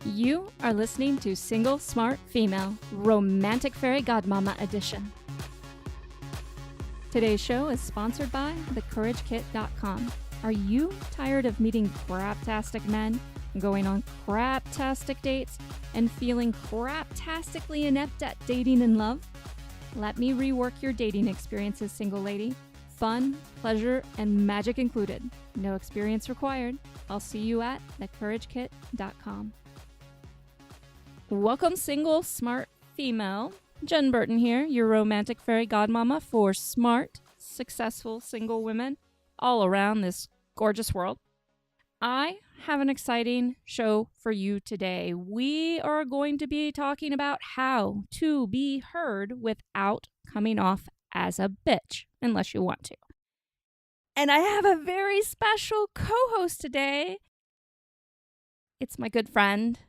You are listening to Single Smart Female, Romantic Fairy Godmama Edition. Today's show is sponsored by thecouragekit.com. Are you tired of meeting craptastic men, going on craptastic dates, and feeling craptastically inept at dating and love? Let me rework your dating experiences, single lady. Fun, pleasure, and magic included. No experience required. I'll see you at thecouragekit.com. Welcome, single, smart female. Jen Burton here, your romantic fairy godmama for smart, successful single women all around this gorgeous world. I have an exciting show for you today. We are going to be talking about how to be heard without coming off as a bitch, unless you want to. And I have a very special co-host today. It's my good friend,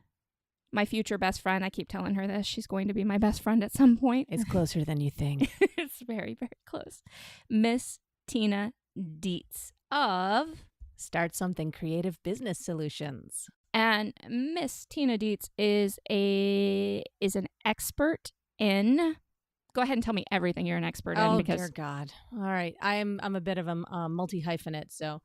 my future best friend. I keep telling her this. She's going to be my best friend at some point. It's closer than you think. It's very, very close. Miss Tina Dietz of Start Something Creative Business Solutions. And Miss Tina Dietz is an expert in. Go ahead and tell me everything you're an expert in. Because dear God. All right. I'm a bit of a multi-hyphenate. So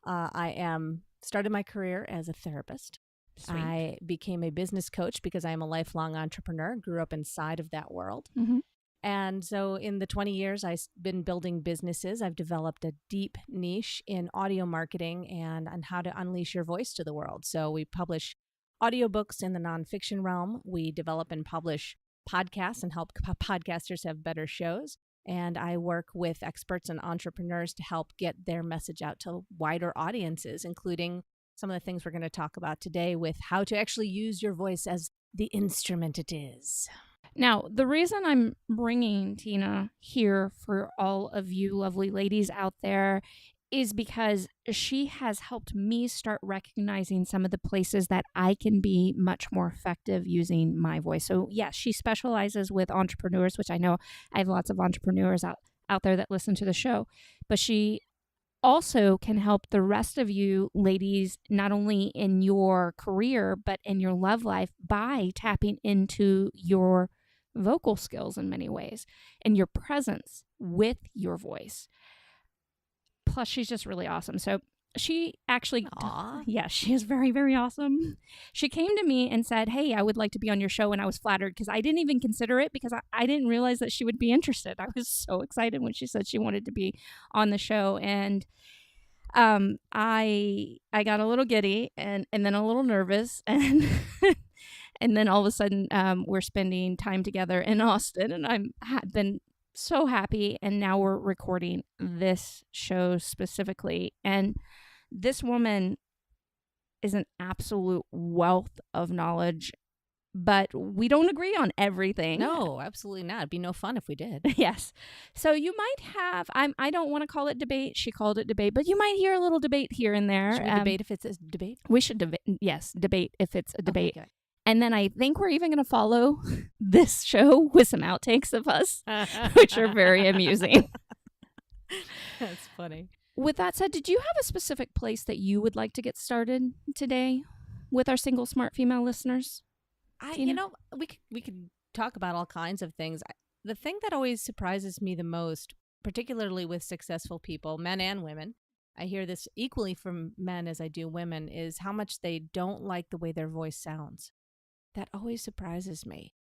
I started my career as a therapist. Sweet. I became a business coach because I am a lifelong entrepreneur, grew up inside of that world. Mm-hmm. And so in the 20 years I've been building businesses, I've developed a deep niche in audio marketing and on how to unleash your voice to the world. So we publish audiobooks in the nonfiction realm. We develop and publish podcasts and help podcasters have better shows. And I work with experts and entrepreneurs to help get their message out to wider audiences, including some of the things we're going to talk about today with how to actually use your voice as the instrument it is. Now, the reason I'm bringing Tina here for all of you lovely ladies out there is because she has helped me start recognizing some of the places that I can be much more effective using my voice. So, yes, she specializes with entrepreneurs, which I know I have lots of entrepreneurs out there that listen to the show, but she also can help the rest of you ladies, not only in your career, but in your love life by tapping into your vocal skills in many ways and your presence with your voice. Plus, she's just really awesome. So she actually, she is very, very awesome. She came to me and said, hey, I would like to be on your show. And I was flattered because I didn't even consider it because I didn't realize that she would be interested. I was so excited when she said she wanted to be on the show. And I got a little giddy and then a little nervous. And and then all of a sudden we're spending time together in Austin. And I've been so happy, and now we're recording this show specifically, and this woman is an absolute wealth of knowledge, but we don't agree on everything. No, absolutely not. It'd be no fun if we did. Yes. So you might have, I don't want to call it debate. She called it debate, but you might hear a little debate here and there. Should we debate if it's a debate? We should debate. Yes, debate if it's a debate. Okay. And then I think we're even going to follow this show with some outtakes of us, which are very amusing. That's funny. With that said, did you have a specific place that you would like to get started today with our single smart female listeners? We could talk about all kinds of things. The thing that always surprises me the most, particularly with successful people, men and women, I hear this equally from men as I do women, is how much they don't like the way their voice sounds. That always surprises me.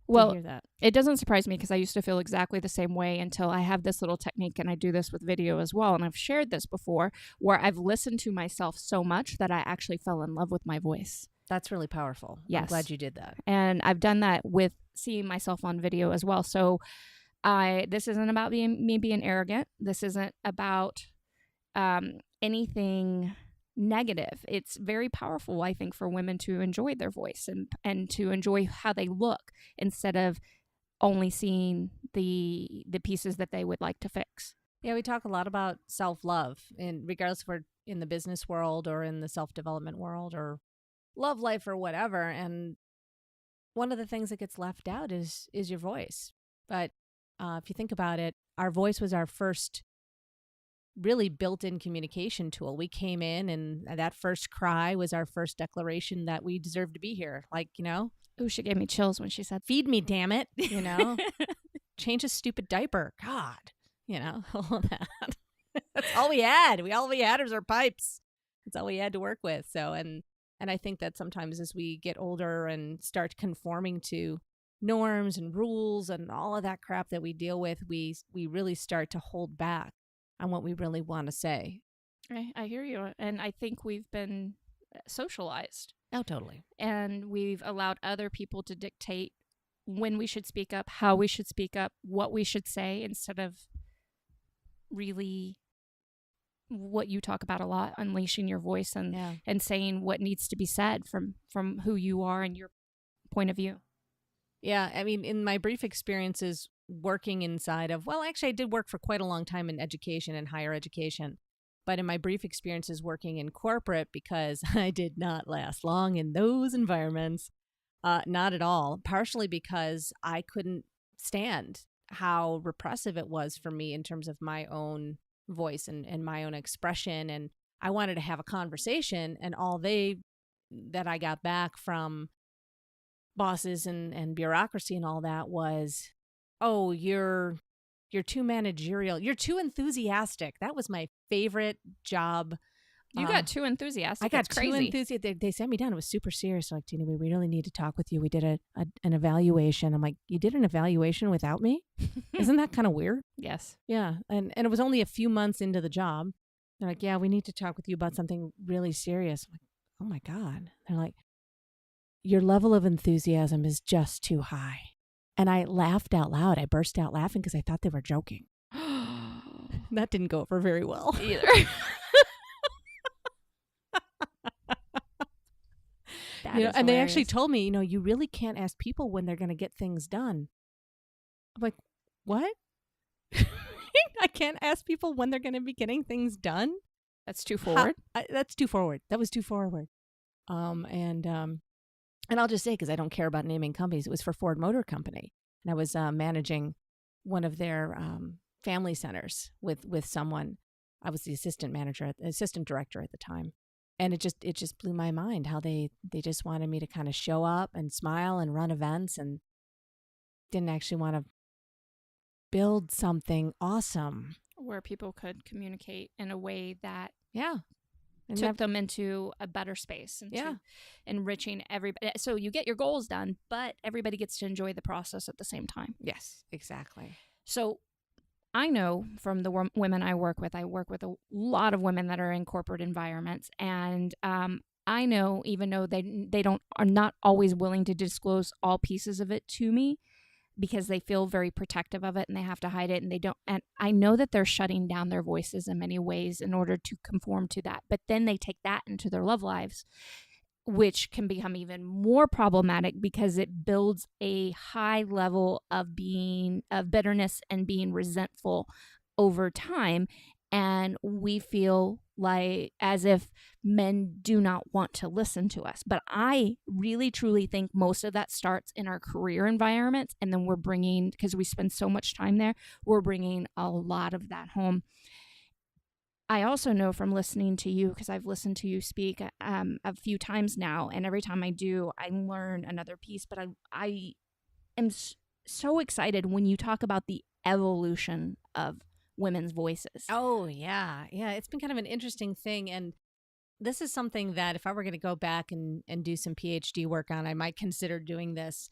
Well, hear that. It doesn't surprise me because I used to feel exactly the same way until I have this little technique, and I do this with video as well. And I've shared this before where I've listened to myself so much that I actually fell in love with my voice. That's really powerful. Yes. I'm glad you did that. And I've done that with seeing myself on video as well. So this isn't about me being arrogant. This isn't about anything negative. It's very powerful, I think, for women to enjoy their voice and to enjoy how they look instead of only seeing the pieces that they would like to fix. Yeah, we talk a lot about self-love, and regardless if we're in the business world or in the self-development world or love life or whatever. And one of the things that gets left out is your voice. But if you think about it, our voice was our first really built-in communication tool. We came in, and that first cry was our first declaration that we deserve to be here. Like, Ooh, she gave me chills when she said, feed me, damn it, change a stupid diaper. God, all of that. That's all we had. All we had was our pipes. That's all we had to work with. So, and I think that sometimes as we get older and start conforming to norms and rules and all of that crap that we deal with, we really start to hold back on what we really want to say. I hear you. And I think we've been socialized. Oh, totally. And we've allowed other people to dictate when we should speak up, how we should speak up, what we should say, instead of really what you talk about a lot, unleashing your voice and saying what needs to be said from who you are and your point of view. Yeah, I mean, in my brief experiences working inside of, well, actually, I did work for quite a long time in education and higher education. But in my brief experiences working in corporate, because I did not last long in those environments, not at all, partially because I couldn't stand how repressive it was for me in terms of my own voice and my own expression. And I wanted to have a conversation, and all that I got back from bosses and bureaucracy and all that was, oh, you're too managerial. You're too enthusiastic. That was my favorite job. You got too enthusiastic. I got That's crazy. too enthusiastic. They sat me down. It was super serious. Like, Tina, we really need to talk with you. We did an evaluation. I'm like, you did an evaluation without me? Isn't that kind of weird? Yes. Yeah. And it was only a few months into the job. They're like, yeah, we need to talk with you about something really serious. I'm like, oh my God. They're like, your level of enthusiasm is just too high. And I laughed out loud. I burst out laughing because I thought they were joking. That didn't go over very well either. And they actually told me, you really can't ask people when they're going to get things done. I'm like, what? I can't ask people when they're going to be getting things done? That's too forward. That's too forward. That was too forward. And I'll just say, because I don't care about naming companies, it was for Ford Motor Company. And I was managing one of their family centers with someone. I was the assistant director at the time. And it just blew my mind how they just wanted me to kind of show up and smile and run events, and didn't actually want to build something awesome. Where people could communicate in a way that And took them into a better space and enriching everybody. So you get your goals done, but everybody gets to enjoy the process at the same time. Yes, exactly. So I know from the women I work with a lot of women that are in corporate environments. And I know, even though they are not always willing to disclose all pieces of it to me, because they feel very protective of it and they have to hide it, and I know that they're shutting down their voices in many ways in order to conform to that. But then they take that into their love lives, which can become even more problematic because it builds a high level of bitterness and being resentful over time. And we feel like as if men do not want to listen to us. But I really, truly think most of that starts in our career environments. And then because we spend so much time there, we're bringing a lot of that home. I also know from listening to you, because I've listened to you speak a few times now, and every time I do, I learn another piece. But I am so excited when you talk about the evolution of women's voices. Oh, yeah. Yeah, it's been kind of an interesting thing. And this is something that if I were going to go back and do some PhD work on, I might consider doing this.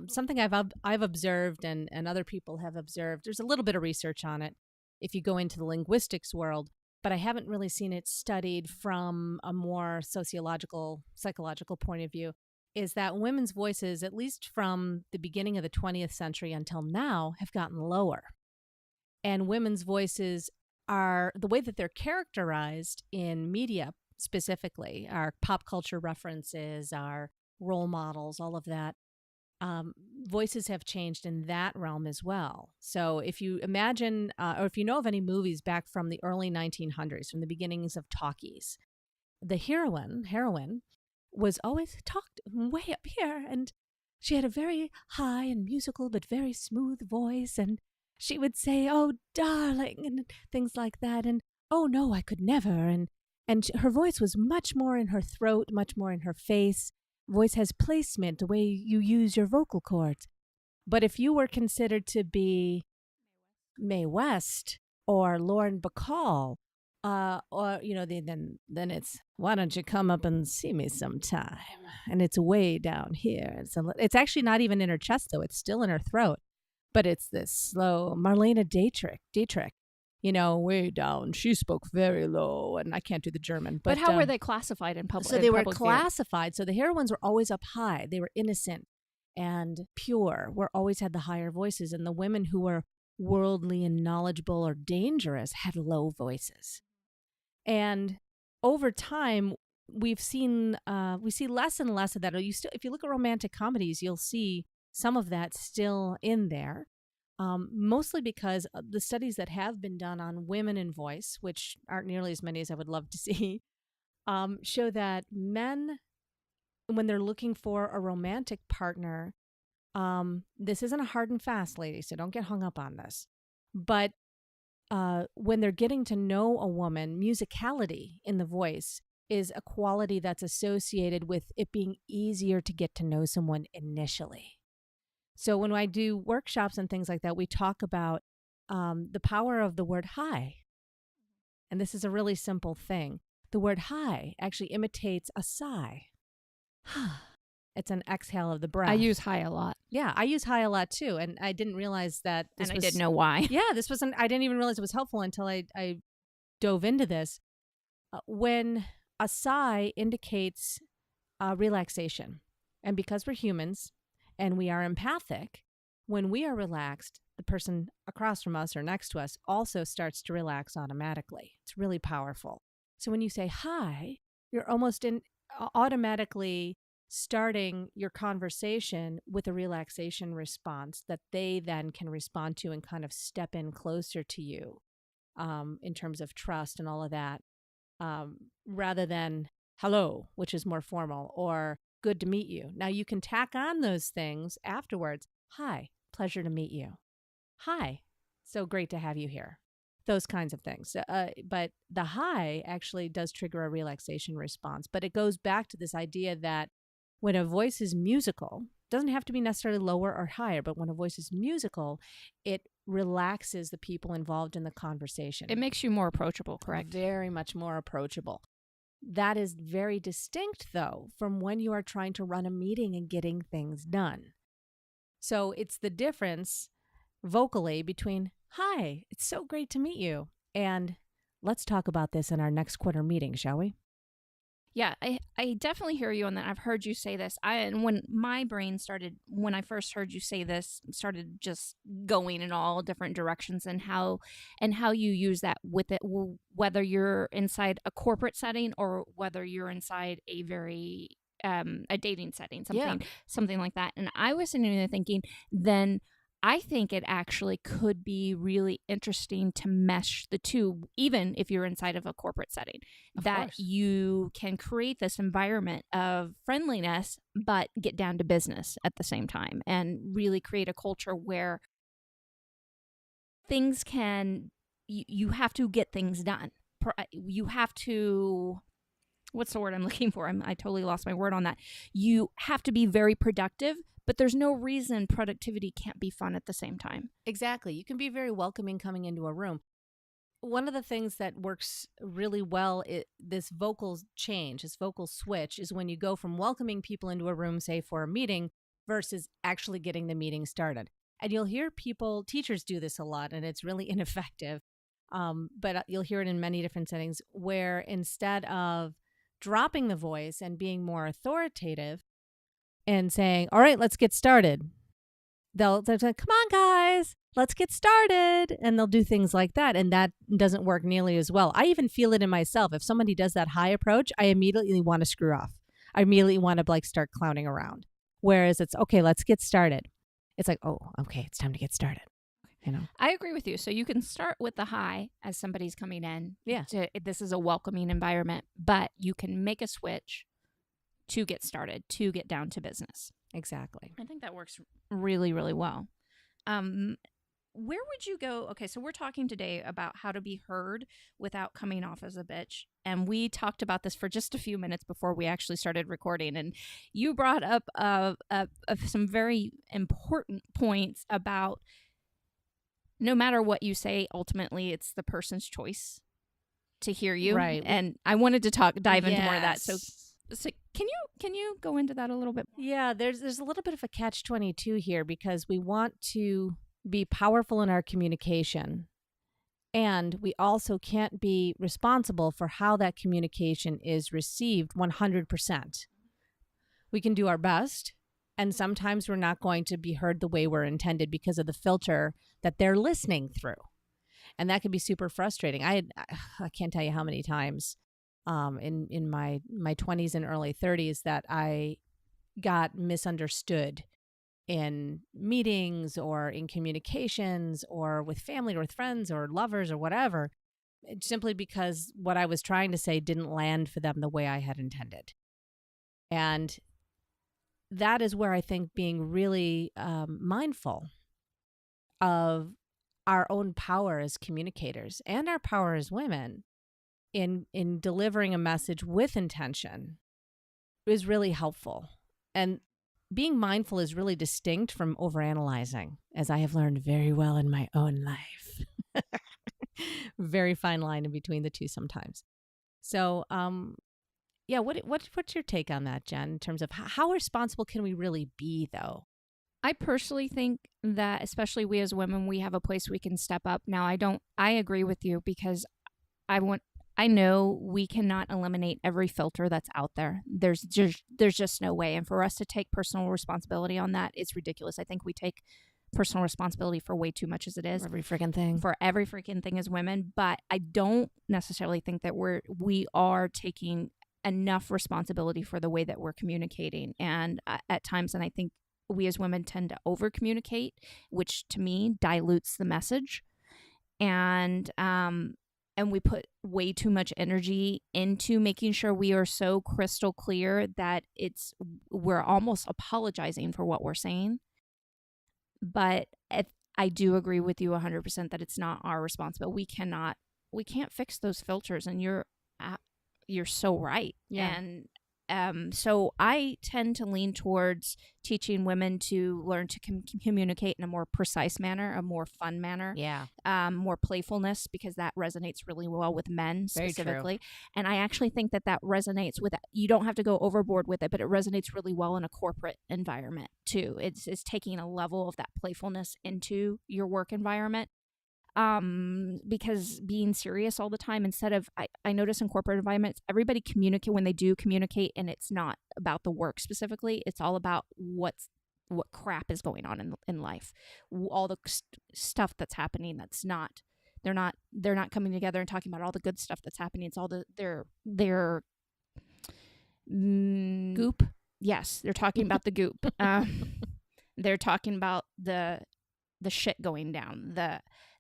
Something I've observed and other people have observed. There's a little bit of research on it if you go into the linguistics world, but I haven't really seen it studied from a more psychological point of view, is that women's voices, at least from the beginning of the 20th century until now, have gotten lower. And women's voices are, the way that they're characterized in media specifically, our pop culture references, our role models, all of that, voices have changed in that realm as well. So if you imagine, or if you know of any movies back from the early 1900s, from the beginnings of talkies, the heroine was always talked way up here, and she had a very high and musical but very smooth voice, and she would say, "Oh, darling," and things like that. And oh no, I could never. And her voice was much more in her throat, much more in her face. Voice has placement, the way you use your vocal cords. But if you were considered to be Mae West or Lauren Bacall, or then it's, why don't you come up and see me sometime? And it's way down here. It's actually not even in her chest though; it's still in her throat, but it's this slow Marlene Dietrich. Way down. She spoke very low, and I can't do the German. But how were they classified in public? So they were classified. So the heroines were always up high. They were innocent and pure. Were always had the higher voices, and the women who were worldly and knowledgeable or dangerous had low voices. And over time, we see less and less of that. If you look at romantic comedies, you'll see some of that still in there. Mostly because the studies that have been done on women in voice, which aren't nearly as many as I would love to see, show that men, when they're looking for a romantic partner, this isn't a hard and fast, ladies, so don't get hung up on this. But when they're getting to know a woman, musicality in the voice is a quality that's associated with it being easier to get to know someone initially. So when I do workshops and things like that, we talk about the power of the word hi. And this is a really simple thing. The word hi actually imitates a sigh. It's an exhale of the breath. I use hi a lot. Yeah, I use hi a lot too. And I didn't realize that I didn't know why. Yeah, I didn't even realize it was helpful until I dove into this. When a sigh indicates relaxation. And because we're humans, and we are empathic, when we are relaxed, the person across from us or next to us also starts to relax automatically. It's really powerful. So when you say hi, you're almost automatically starting your conversation with a relaxation response that they then can respond to and kind of step in closer to you in terms of trust and all of that, rather than hello, which is more formal, or good to meet you. Now you can tack on those things afterwards. Hi, pleasure to meet you. Hi, so great to have you here. Those kinds of things. But the hi actually does trigger a relaxation response. But it goes back to this idea that when a voice is musical, it doesn't have to be necessarily lower or higher, but when a voice is musical, it relaxes the people involved in the conversation. It makes you more approachable, correct? Very much more approachable. That is very distinct, though, from when you are trying to run a meeting and getting things done. So it's the difference vocally between, hi, it's so great to meet you, and let's talk about this in our next quarter meeting, shall we? Yeah, I definitely hear you on that. I've heard you say this. And when my brain started, when I first heard you say this, started just going in all different directions, and how you use that with it, whether you're inside a corporate setting or whether you're inside a very a dating setting, something like that. And I was sitting there thinking, then I think it actually could be really interesting to mesh the two, even if you're inside of a corporate setting, you can create this environment of friendliness, but get down to business at the same time, and really create a culture where things you have to get things done. You have to, what's the word I'm looking for? I totally lost my word on that. You have to be very productive, but there's no reason productivity can't be fun at the same time. Exactly. You can be very welcoming coming into a room. One of the things that works really well, this vocal change, this vocal switch, is when you go from welcoming people into a room, say for a meeting, versus actually getting the meeting started. And you'll hear teachers do this a lot, and it's really ineffective. But you'll hear it in many different settings where instead of dropping the voice and being more authoritative, and saying, all right, let's get started, they'll say, come on, guys, let's get started. And they'll do things like that. And that doesn't work nearly as well. I even feel it in myself. If somebody does that high approach, I immediately want to screw off. I immediately want to start clowning around. Whereas it's, okay, let's get started. It's like, oh, okay, it's time to get started. I agree with you. So you can start with the hi as somebody's coming in. Yeah. This is a welcoming environment, but you can make a switch to get started, to get down to business. Exactly. I think that works really, really well. where would you go? Okay, so we're talking today about how to be heard without coming off as a bitch. And we talked about this for just a few minutes before we actually started recording. And you brought up some very important points about no matter what you say, ultimately it's the person's choice to hear you. Right. And I wanted to dive into more of that. Yes. So can you go into that a little bit more? Yeah, there's a little bit of a catch-22 here because we want to be powerful in our communication, and we also can't be responsible for how that communication is received 100%. We can do our best, and sometimes we're not going to be heard the way we're intended because of the filter that they're listening through. And that can be super frustrating. I can't tell you how many times in my 20s and early 30s that I got misunderstood in meetings or in communications or with family or with friends or lovers or whatever, simply because what I was trying to say didn't land for them the way I had intended. And that is where I think being really mindful of our own power as communicators and our power as women in delivering a message with intention is really helpful. And being mindful is really distinct from overanalyzing, as I have learned very well in my own life. Very fine line in between the two sometimes. So, yeah, what's your take on that, Jen, in terms of how responsible can we really be, though? I personally think that, especially we as women, we have a place we can step up. Now, I agree with you because I know we cannot eliminate every filter that's out there. There's just no way. And for us to take personal responsibility on that, it's ridiculous. I think we take personal responsibility for way too much as it is. Every freaking thing. For every freaking thing as women. But I don't necessarily think that we are taking enough responsibility for the way that we're communicating. And at times, and I think we as women tend to over communicate, which to me dilutes the message. And we put way too much energy into making sure we are so crystal clear that we're almost apologizing for what we're saying. But I do agree with you 100% that it's not our responsibility. We can't fix those filters, and you're so right. Yeah. And so I tend to lean towards teaching women to learn to communicate in a more precise manner, a more fun manner, Yeah. more playfulness, because that resonates really well with men Very specifically. And I actually think that resonates with, you don't have to go overboard with it, but it resonates really well in a corporate environment too. It's taking a level of that playfulness into your work environment. Because being serious all the time, instead of, I notice in corporate environments, everybody communicate when they do communicate, and it's not about the work specifically. It's all about what crap is going on in life, all the stuff that's happening. That's not, they're not coming together and talking about all the good stuff that's happening. It's all their Goop. Yes, they're talking about the goop. They're talking about the shit going down,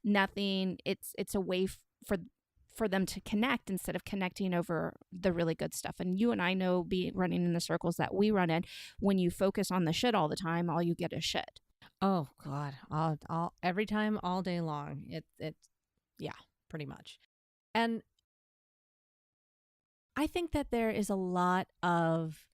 nothing. It's a way for them to connect instead of connecting over the really good stuff. And you and I know, running in the circles that we run in, when you focus on the shit all the time, all you get is shit. Oh God, all every time, all day long. It's yeah, pretty much. And I think that there is a lot of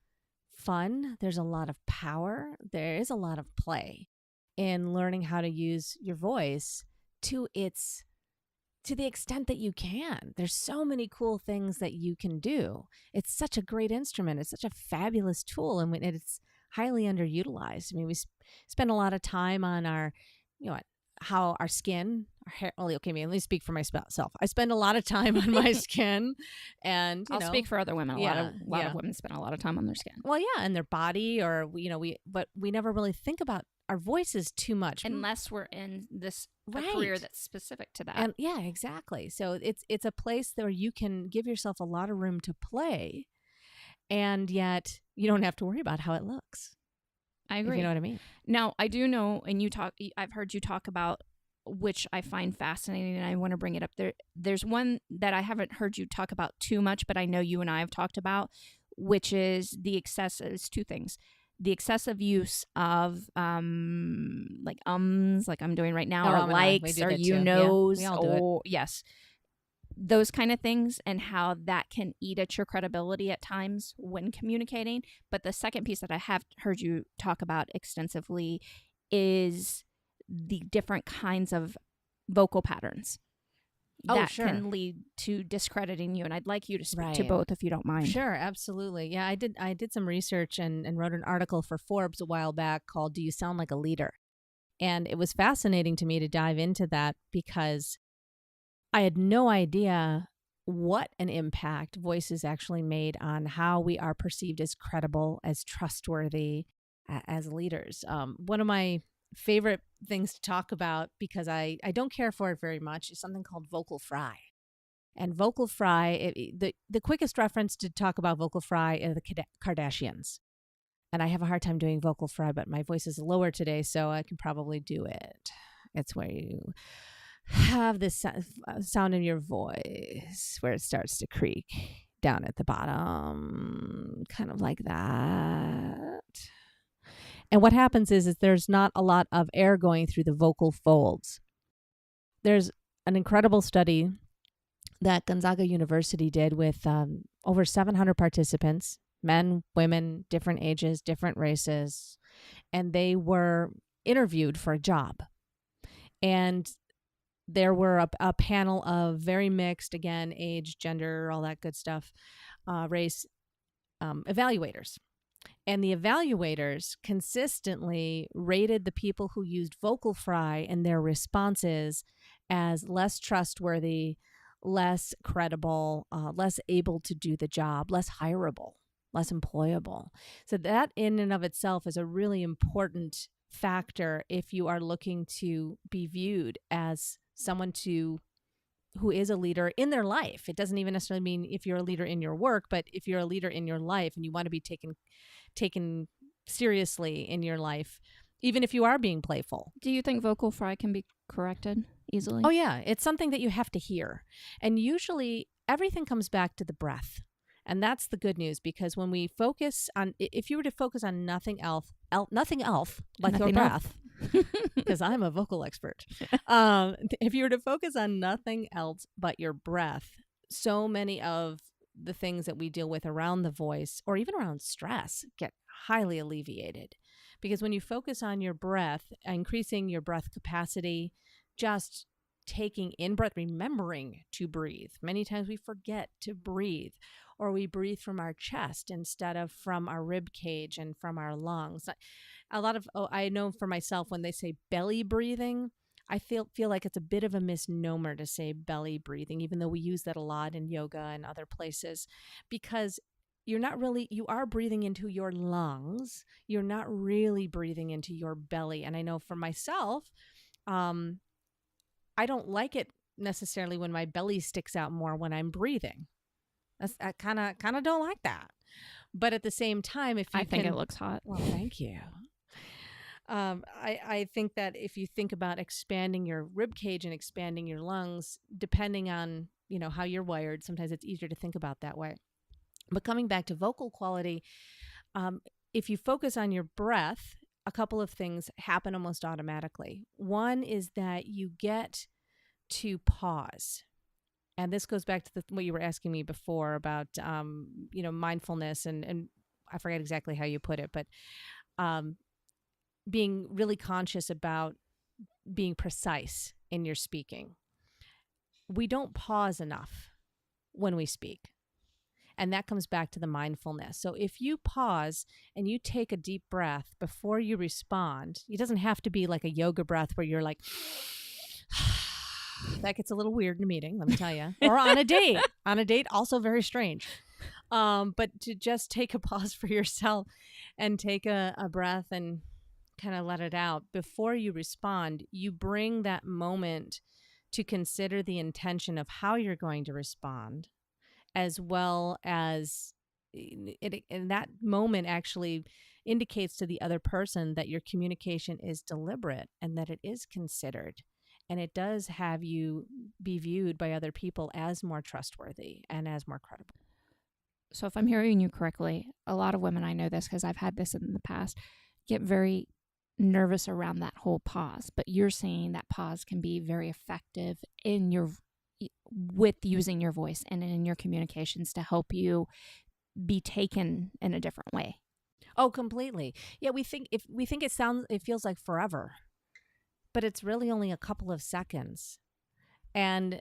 fun. There's a lot of power. There is a lot of play in learning how to use your voice to the extent that you can. There's so many cool things that you can do. It's such a great instrument. It's such a fabulous tool, and it's highly underutilized. I mean, we spend a lot of time on our, how our skin, our hair. Only okay, let me speak for myself. I spend a lot of time on my skin, and I'll speak for other women. A lot of women spend a lot of time on their skin. Well, yeah, and their body, or but we never really think about our voices too much, unless we're in this career that's specific to that. And yeah, exactly. So it's a place where you can give yourself a lot of room to play, and yet you don't have to worry about how it looks. I agree. If you know what I mean? Now, I do know, and I've heard you talk about, which I find fascinating, and I want to bring it up. There's one that I haven't heard you talk about too much, but I know you and I have talked about, which is the excess. It's two things: the excessive use of like like I'm doing right now, Oh, or likes, or you knows, we all do it. or yes, those kind of things, and how that can eat at your credibility at times when communicating. But the second piece that I have heard you talk about extensively is the different kinds of vocal patterns that can lead to discrediting you. And I'd like you to speak to both, if you don't mind. Sure, absolutely. Yeah, I did some research and wrote an article for Forbes a while back called "Do You Sound Like a Leader?" And it was fascinating to me to dive into that because I had no idea what an impact voices actually made on how we are perceived as credible, as trustworthy, as leaders. One of my favorite things to talk about, because I don't care for it very much, is something called vocal fry. And vocal fry, the quickest reference to talk about vocal fry are the Kardashians. And I have a hard time doing vocal fry, but my voice is lower today, so I can probably do it. It's where you have this sound in your voice where it starts to creak down at the bottom, kind of like that. And what happens is there's not a lot of air going through the vocal folds. There's an incredible study that Gonzaga University did with over 700 participants, men, women, different ages, different races, and they were interviewed for a job. And there were a panel of very mixed, again, age, gender, all that good stuff, race evaluators. And the evaluators consistently rated the people who used vocal fry and their responses as less trustworthy, less credible, less able to do the job, less hireable, less employable. So that in and of itself is a really important factor if you are looking to be viewed as someone who is a leader in their life. It doesn't even necessarily mean if you're a leader in your work, but if you're a leader in your life and you want to be taken seriously in your life, even if you are being playful. Do you think vocal fry can be corrected easily? Oh yeah, it's something that you have to hear. And usually everything comes back to the breath. And that's the good news, because when we focus on, if you were to focus on nothing else like your breath, because I'm a vocal expert. If you were to focus on nothing else but your breath, so many of the things that we deal with around the voice or even around stress get highly alleviated. Because when you focus on your breath, increasing your breath capacity, just taking in breath, remembering to breathe. Many times we forget to breathe, or we breathe from our chest instead of from our rib cage and from our lungs. I know for myself, when they say belly breathing, I feel like it's a bit of a misnomer to say belly breathing, even though we use that a lot in yoga and other places, because you are breathing into your lungs. You're not really breathing into your belly. And I know for myself, I don't like it necessarily when my belly sticks out more when I'm breathing. I kind of don't like that. But at the same time, I think it looks hot. Well, thank you. I think that if you think about expanding your rib cage and expanding your lungs, depending on, how you're wired, sometimes it's easier to think about that way. But coming back to vocal quality, if you focus on your breath, a couple of things happen almost automatically. One is that you get to pause. And this goes back to what you were asking me before about, mindfulness and I forget exactly how you put it, but being really conscious about being precise in your speaking. We don't pause enough when we speak. And that comes back to the mindfulness. So if you pause and you take a deep breath before you respond, it doesn't have to be like a yoga breath where you're like, that gets a little weird in a meeting, let me tell you. Or on a date. On a date, also very strange. But to just take a pause for yourself and take a breath and kind of let it out before you respond, you bring that moment to consider the intention of how you're going to respond, as well as and that moment actually indicates to the other person that your communication is deliberate and that it is considered. And it does have you be viewed by other people as more trustworthy and as more credible. So if I'm hearing you correctly, a lot of women, I know this because I've had this in the past, get very nervous around that whole pause. But you're saying that pause can be very effective in your with using your voice and in your communications to help you be taken in a different way. Oh, completely. Yeah, we think it feels like forever, but it's really only a couple of seconds. And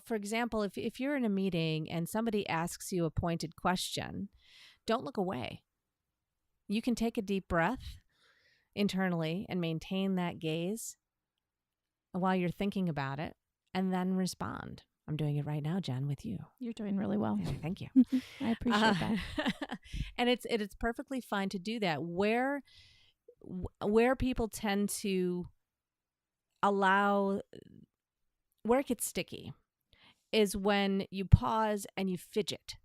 for example, if you're in a meeting and somebody asks you a pointed question, don't look away. You can take a deep breath internally and maintain that gaze while you're thinking about it and then respond. I'm doing it right now, Jen, with you. You're doing really well. Thank you. I appreciate that. And it's perfectly fine to do that. Where people tend to allow, where it gets sticky is when you pause and you fidget.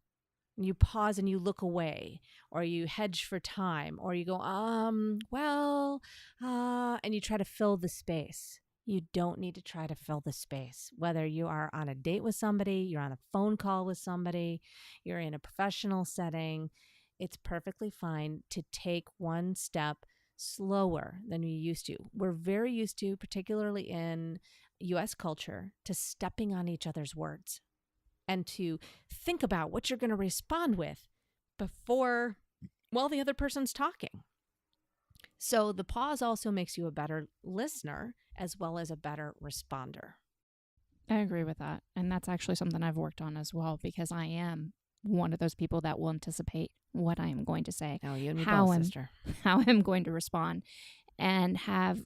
You pause and you look away, or you hedge for time, or you go, and you try to fill the space. You don't need to try to fill the space. Whether you are on a date with somebody, you're on a phone call with somebody, you're in a professional setting, it's perfectly fine to take one step slower than you used to. We're very used to, particularly in U.S. culture, to stepping on each other's words and to think about what you're going to respond with while the other person's talking. So the pause also makes you a better listener as well as a better responder. I agree with that. And that's actually something I've worked on as well, because I am one of those people that will anticipate what I am going to say, Oh, you and me both, sister. How I'm going to respond, and have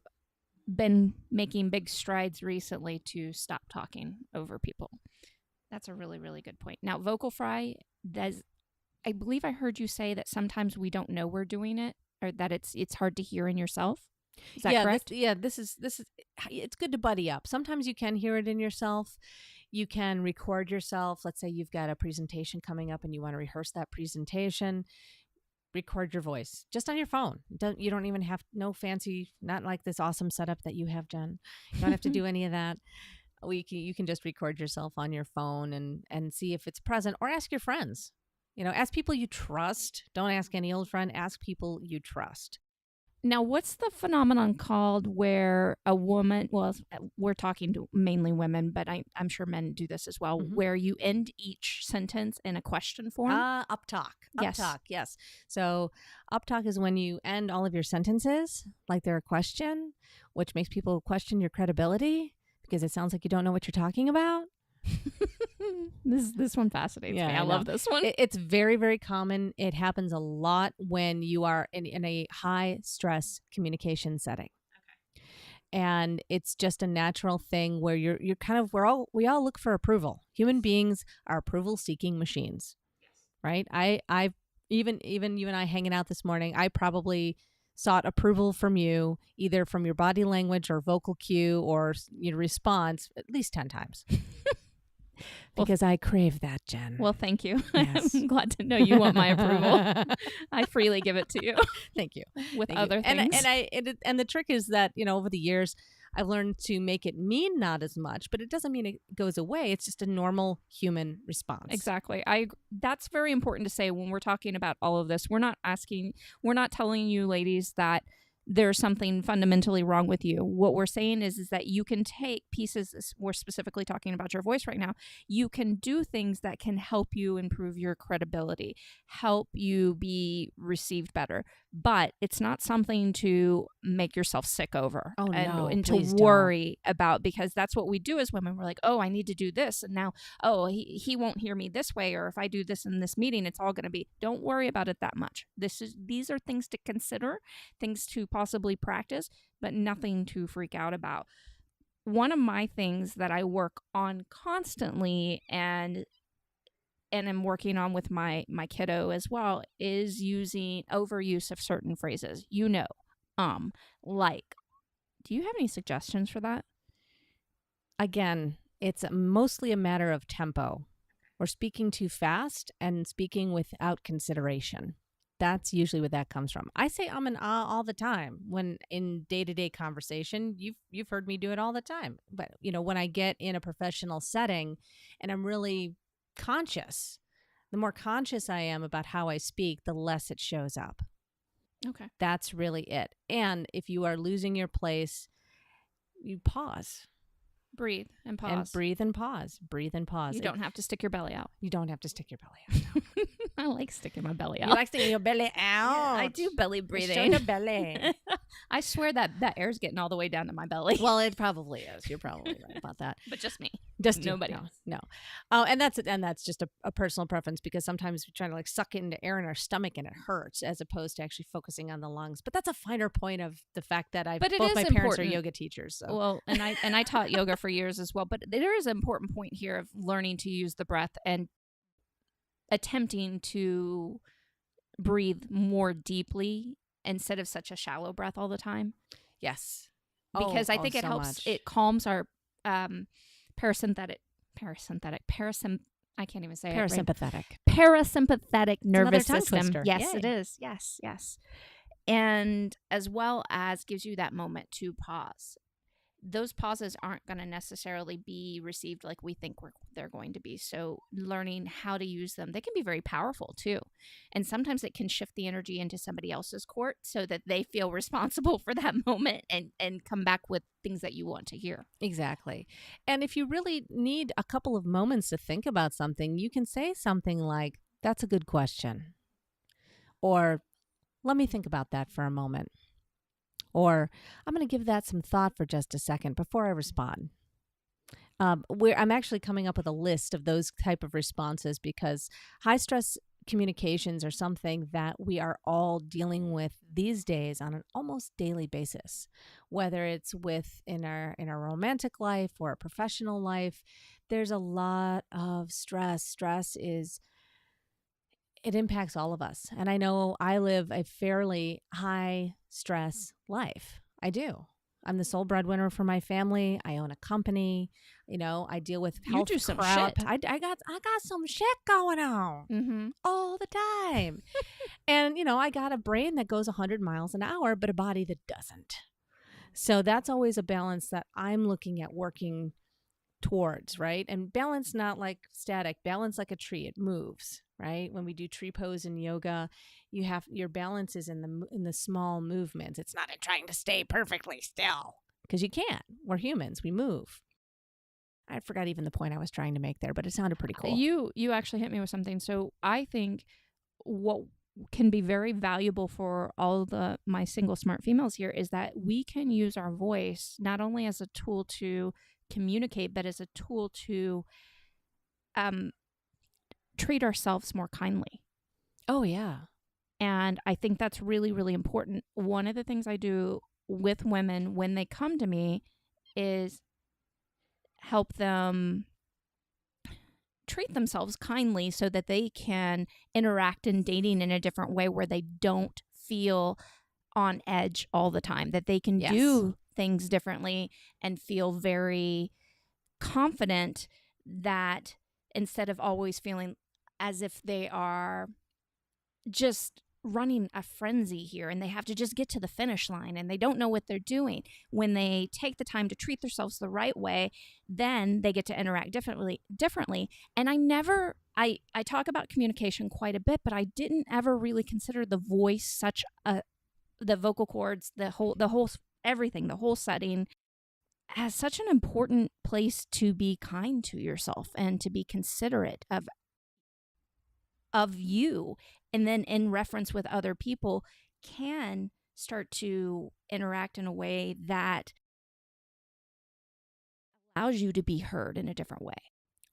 been making big strides recently to stop talking over people. That's a really, really good point. Now, vocal fry, I believe I heard you say that sometimes we don't know we're doing it, or that it's hard to hear in yourself. Is that correct? This is it's good to buddy up. Sometimes you can hear it in yourself. You can record yourself. Let's say you've got a presentation coming up and you want to rehearse that presentation. Record your voice just on your phone. You don't even have no fancy, not like this awesome setup that you have, Jen. You don't have to do any of that. You can just record yourself on your phone and see if it's present, or ask your friends. Ask people you trust. Don't ask any old friend. Ask people you trust. Now, what's the phenomenon called where a woman, well, we're talking to mainly women, but I'm sure men do this as well, where you end each sentence in a question form? Uptalk. Uptalk, yes. So uptalk is when you end all of your sentences like they're a question, which makes people question your credibility because it sounds like you don't know what you're talking about. This one fascinates me. I love this one. It's very, very common. It happens a lot when you are in a high stress communication setting. Okay. And it's just a natural thing where you're kind of, we all look for approval. Human beings are approval seeking machines. Yes. Right? I've even you and I hanging out this morning, I probably sought approval from you, either from your body language or vocal cue or your response at least 10 times. Because I crave that, Jen. Well, thank you. Yes. I'm glad to know you want my approval. I freely give it to you. Thank you. With other things. And the trick is that, over the years, I've learned to make it mean not as much, but it doesn't mean it goes away. It's just a normal human response. Exactly. That's very important to say when we're talking about all of this. We're not telling you ladies that there's something fundamentally wrong with you. What we're saying is that you can take pieces, we're specifically talking about your voice right now, you can do things that can help you improve your credibility, help you be received better. But it's not something to make yourself sick over and to worry about, because that's what we do as women. We're like, oh, I need to do this. And now, oh, he won't hear me this way. Or if I do this in this meeting, it's all going to be, don't worry about it that much. These are things to consider, things to possibly practice, but nothing to freak out about. One of my things that I work on constantly and I'm working on with my kiddo as well is using overuse of certain phrases. Like. Do you have any suggestions for that? Again, it's mostly a matter of tempo. We're speaking too fast and speaking without consideration. That's usually what that comes from. I say and all the time when in day-to-day conversation. You've heard me do it all the time. But, when I get in a professional setting and I'm really conscious The more conscious I am about how I speak, the less it shows up. Okay. That's really it. And if you are losing your place, you pause. Breathe and pause. And breathe and pause. Breathe and pause. You don't have to stick your belly out. You don't have to stick your belly out. I like sticking my belly out. You like sticking your belly out? Yeah, I do belly Show breathing. your belly. I swear that air's getting all the way down to my belly. Well, it probably is. You're probably right about that. But just me. Just nobody no, else. No. Oh, and that's just a personal preference, because sometimes we're trying to like suck into air in our stomach and it hurts, as opposed to actually focusing on the lungs. But that's a finer point of the fact that But it both is my parents are important. yoga teachers. So Well, and I taught yoga for years as well. But there is an important point here of learning to use the breath and attempting to breathe more deeply instead of such a shallow breath all the time. yes, Because I think it so helps. much. It calms our parasympathetic. I can't even say it. Right? Parasympathetic. Parasympathetic nervous tongue system. twister. Yes, Yay. it is. Yes. And as well as gives you that moment to pause. Those pauses aren't going to necessarily be received like we think they're going to be. So learning how to use them, they can be very powerful too. And sometimes it can shift the energy into somebody else's court so that they feel responsible for that moment and come back with things that you want to hear. Exactly. And if you really need a couple of moments to think about something, you can say something like, "That's a good question," or "Let me think about that for a moment," or "I'm going to give that some thought for just a second before I respond." I'm actually coming up with a list of those type of responses, because high stress communications are something that we are all dealing with these days on an almost daily basis, whether it's in our romantic life or a professional life. There's a lot of stress. It impacts all of us. And I know I live a fairly high stress life. I do. I'm the sole breadwinner for my family. I own a company. I deal with You health do some crap. shit. I got some shit going on Mm-hmm. all the time. And, I got a brain that goes 100 miles an hour, but a body that doesn't. So that's always a balance that I'm looking at working towards, right? And balance, not like static, balance like a tree. It moves, right? When we do tree pose in yoga, your balance is in the small movements. It's not in trying to stay perfectly still, because you can't. We're humans. We move. I forgot even the point I was trying to make there, but it sounded pretty cool. You actually hit me with something. So I think what can be very valuable for all my single smart females here is that we can use our voice not only as a tool to communicate, but as a tool to treat ourselves more kindly. Oh, yeah. And I think that's really, really important. One of the things I do with women when they come to me is help them treat themselves kindly so that they can interact in dating in a different way where they don't feel on edge all the time, that they can do things differently and feel very confident, that instead of always feeling as if they are just running a frenzy here and they have to just get to the finish line and they don't know what they're doing. When they take the time to treat themselves the right way, then they get to interact differently. And I talk about communication quite a bit, but I didn't ever really consider the voice the vocal cords, the whole everything, the whole setting as such an important place to be kind to yourself and to be considerate of you. And then in reference with other people can start to interact in a way that allows you to be heard in a different way.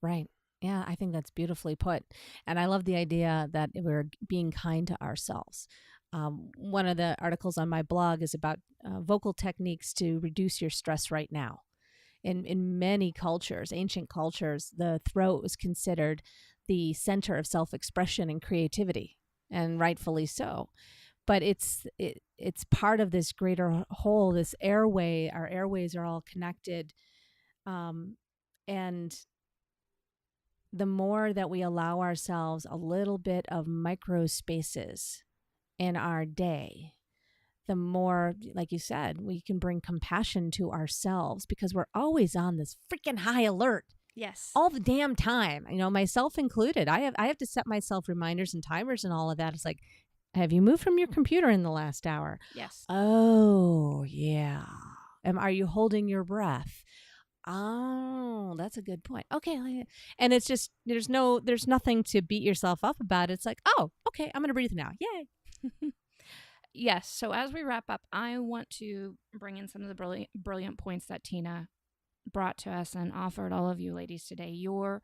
Right. Yeah, I think that's beautifully put. And I love the idea that we're being kind to ourselves. One of the articles on my blog is about vocal techniques to reduce your stress right now. In many cultures, ancient cultures, the throat was considered the center of self-expression and creativity, and rightfully so. But it's part of this greater whole, this airway. Our airways are all connected. And the more that we allow ourselves a little bit of micro spaces in our day, the more, like you said, we can bring compassion to ourselves, because we're always on this freaking high alert. Yes. all the damn time, myself included. I have to set myself reminders and timers and all of that. It's like, have you moved from your computer in the last hour? Yes. Oh, yeah. Are you holding your breath? Oh, that's a good point. Okay. And it's just, there's nothing to beat yourself up about. It's like, oh, okay, I'm going to breathe now. Yay. Yes. So as we wrap up, I want to bring in some of the brilliant points that Tina brought to us and offered all of you ladies today. Your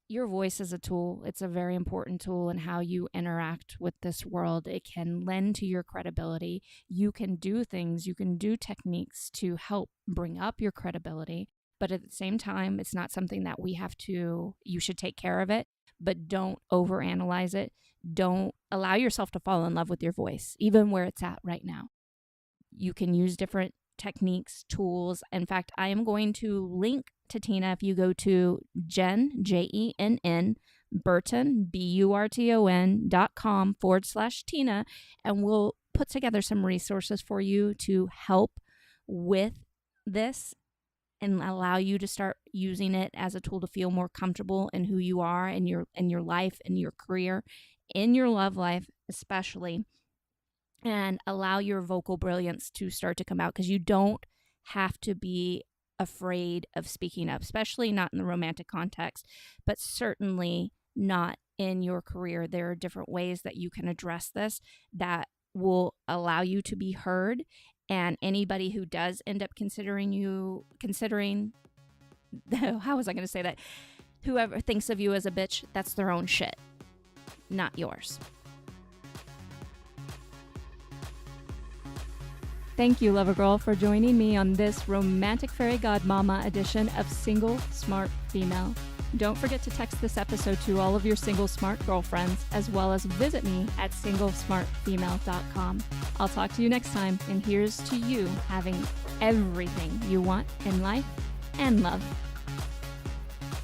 voice is a tool. It's a very important tool in how you interact with this world. It can lend to your credibility. You can do things, you can do techniques to help bring up your credibility. But at the same time, it's not something that you should take care of it, but don't overanalyze it. Don't allow yourself to fall in love with your voice, even where it's at right now. You can use different techniques, tools. In fact, I am going to link to Tina. If you go to Jenn, Jenn, Burton, BURTON.com/Tina, and we'll put together some resources for you to help with this and allow you to start using it as a tool to feel more comfortable in who you are in your life, in your career, in your love life, especially, and allow your vocal brilliance to start to come out, because you don't have to be afraid of speaking up, especially not in the romantic context, but certainly not in your career. There are different ways that you can address this that will allow you to be heard. And anybody who does end up considering how was I going to say that? Whoever thinks of you as a bitch, that's their own shit, not yours. Thank you, Lover Girl, for joining me on this romantic fairy godmama edition of Single Smart Female. Don't forget to text this episode to all of your single smart girlfriends, as well as visit me at singlesmartfemale.com. I'll talk to you next time, and here's to you having everything you want in life and love.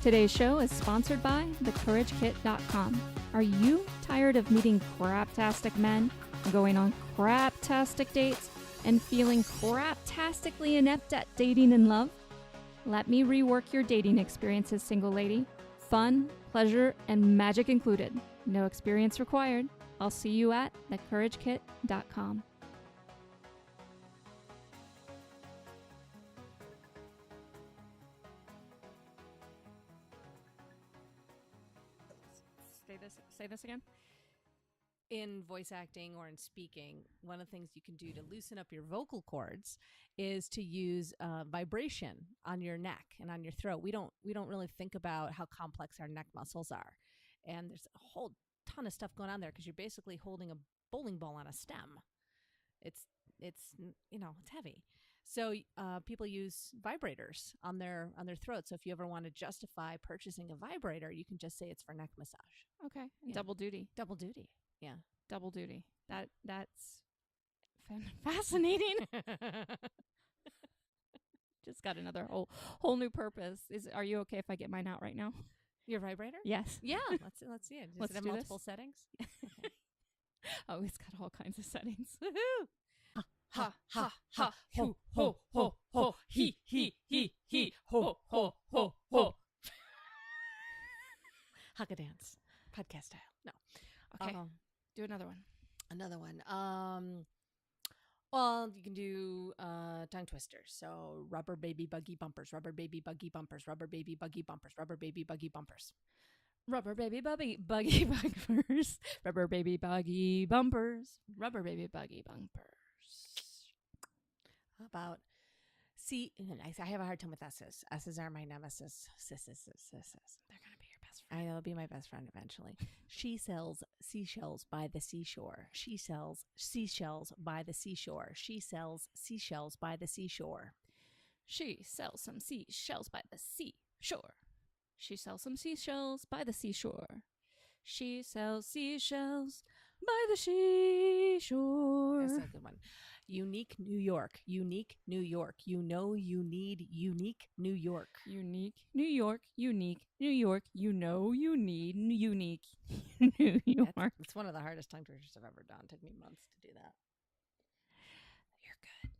Today's show is sponsored by thecouragekit.com. Are you tired of meeting craptastic men, going on craptastic dates, and feeling craptastically inept at dating and love? Let me rework your dating experiences, single lady. Fun, pleasure, and magic included. No experience required. I'll see you at thecouragekit.com. Say this again. In voice acting or in speaking, one of the things you can do to loosen up your vocal cords is to use vibration on your neck and on your throat. We don't really think about how complex our neck muscles are, and there's a whole ton of stuff going on there because you're basically holding a bowling ball on a stem. It's heavy. So people use vibrators on their throat. So if you ever want to justify purchasing a vibrator, you can just say it's for neck massage. Okay. Yeah. Double duty. Yeah. Double duty. That's fascinating. Just got another whole new purpose. Are you okay if I get mine out right now? Your vibrator? Yes. Yeah. Let's see it. Does Let's it have do multiple this. settings? Okay. Oh, it's got all kinds of settings. Woohoo! Ha ha ha ho ho ho ho he ho ho ho ho. Hugga dance, podcast style. No. Okay. Do another one. Well, you can do tongue twisters. So rubber baby buggy bumpers, rubber baby buggy bumpers, rubber baby buggy bumpers, rubber baby buggy bumpers. Rubber baby buggy bumpers. Rubber baby buggy bumpers. Rubber baby buggy bumpers. How about C? I have a hard time with S's. S's are my nemesis. Sisses. They're gonna be your best friend. I'll be my best friend eventually. She sells seashells by the seashore. She sells seashells by the seashore. She sells seashells by the seashore. She sells some seashells by the seashore. She sells some seashells by the seashore. She sells seashells by the seashore. That's a good one. Unique New York. Unique New York. You know you need unique New York. Unique New York. Unique New York. You know you need unique New York. It's one of the hardest tongue twisters I've ever done. It took me months to do that. You're good.